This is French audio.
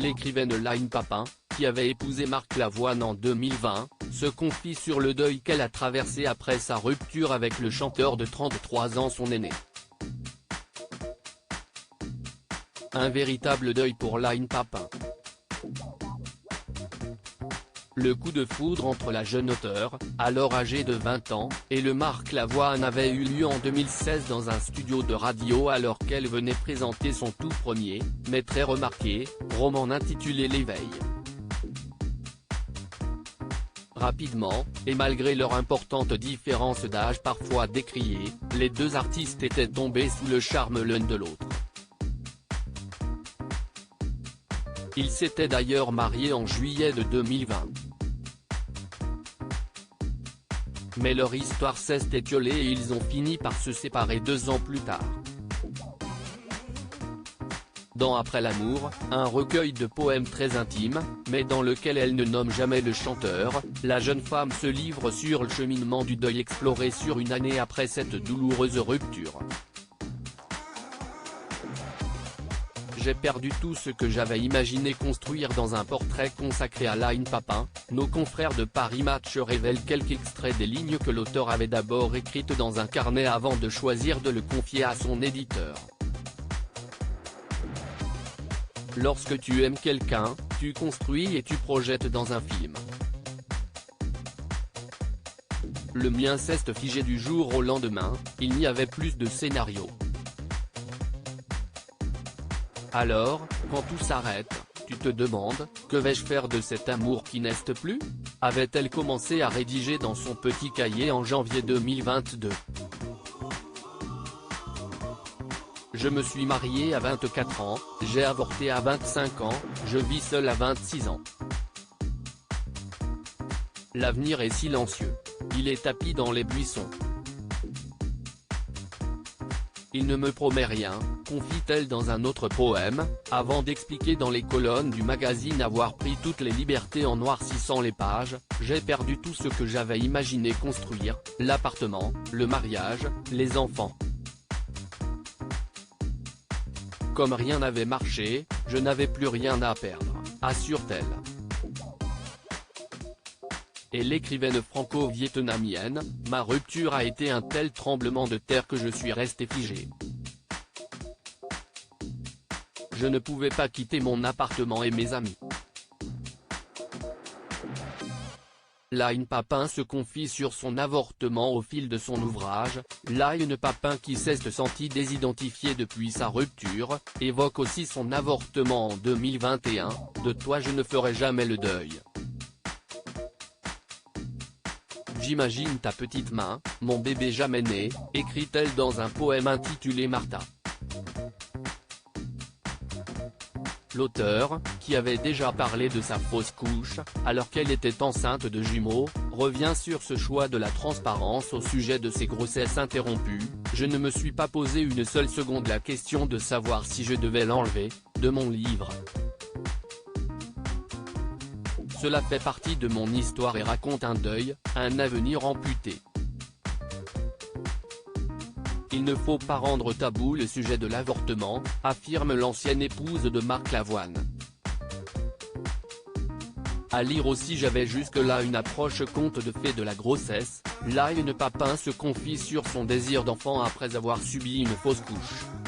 l'écrivaine Line Papin, qui avait épousé Marc Lavoine en 2020, se confie sur le deuil qu'elle a traversé après sa rupture avec le chanteur de 33 ans, son aîné. Un véritable deuil pour Line Papin. Le coup de foudre entre la jeune auteure, alors âgée de 20 ans, et le Marc Lavoine avait eu lieu en 2016 dans un studio de radio alors qu'elle venait présenter son tout premier, mais très remarqué, roman intitulé L'éveil. Rapidement, et malgré leur importante différence d'âge parfois décriée, les deux artistes étaient tombés sous le charme l'un de l'autre. Ils s'étaient d'ailleurs mariés en juillet de 2020. Mais leur histoire s'est étiolée et ils ont fini par se séparer 2 ans plus tard. Dans Après l'amour, un recueil de poèmes très intimes, mais dans lequel elle ne nomme jamais le chanteur, la jeune femme se livre sur le cheminement du deuil exploré sur une année après cette douloureuse rupture. J'ai perdu tout ce que j'avais imaginé construire dans un portrait consacré à Line Papin. Nos confrères de Paris Match révèlent quelques extraits des lignes que l'auteur avait d'abord écrites dans un carnet avant de choisir de le confier à son éditeur. Lorsque tu aimes quelqu'un, tu construis et tu projettes dans un film. Le mien s'est figé du jour au lendemain, il n'y avait plus de scénario. Alors, quand tout s'arrête, tu te demandes, que vais-je faire de cet amour qui n'est plus ? Avait-elle commencé à rédiger dans son petit cahier en janvier 2022. Je me suis marié à 24 ans, j'ai avorté à 25 ans, je vis seul à 26 ans. L'avenir est silencieux. Il est tapi dans les buissons. Il ne me promet rien, confie-t-elle dans un autre poème, avant d'expliquer dans les colonnes du magazine avoir pris toutes les libertés en noircissant les pages. J'ai perdu tout ce que j'avais imaginé construire, l'appartement, le mariage, les enfants. Comme rien n'avait marché, je n'avais plus rien à perdre, assure-t-elle. Et l'écrivaine franco-vietnamienne, ma rupture a été un tel tremblement de terre que je suis restée figée. Je ne pouvais pas quitter mon appartement et mes amis. Line Papin se confie sur son avortement au fil de son ouvrage. Line Papin, qui s'est senti désidentifiée depuis sa rupture, évoque aussi son avortement en 2021, « De toi je ne ferai jamais le deuil. J'imagine ta petite main, mon bébé jamais né », écrit-elle dans un poème intitulé Martha. L'auteure, qui avait déjà parlé de sa fausse couche, alors qu'elle était enceinte de jumeaux, revient sur ce choix de la transparence au sujet de ses grossesses interrompues. « Je ne me suis pas posé une seule seconde la question de savoir si je devais l'enlever, de mon livre. Cela fait partie de mon histoire et raconte un deuil, un avenir amputé. Il ne faut pas rendre tabou le sujet de l'avortement, affirme l'ancienne épouse de Marc Lavoine. À lire aussi, j'avais jusque-là une approche conte de fées de la grossesse. Line Papin se confie sur son désir d'enfant après avoir subi une fausse couche.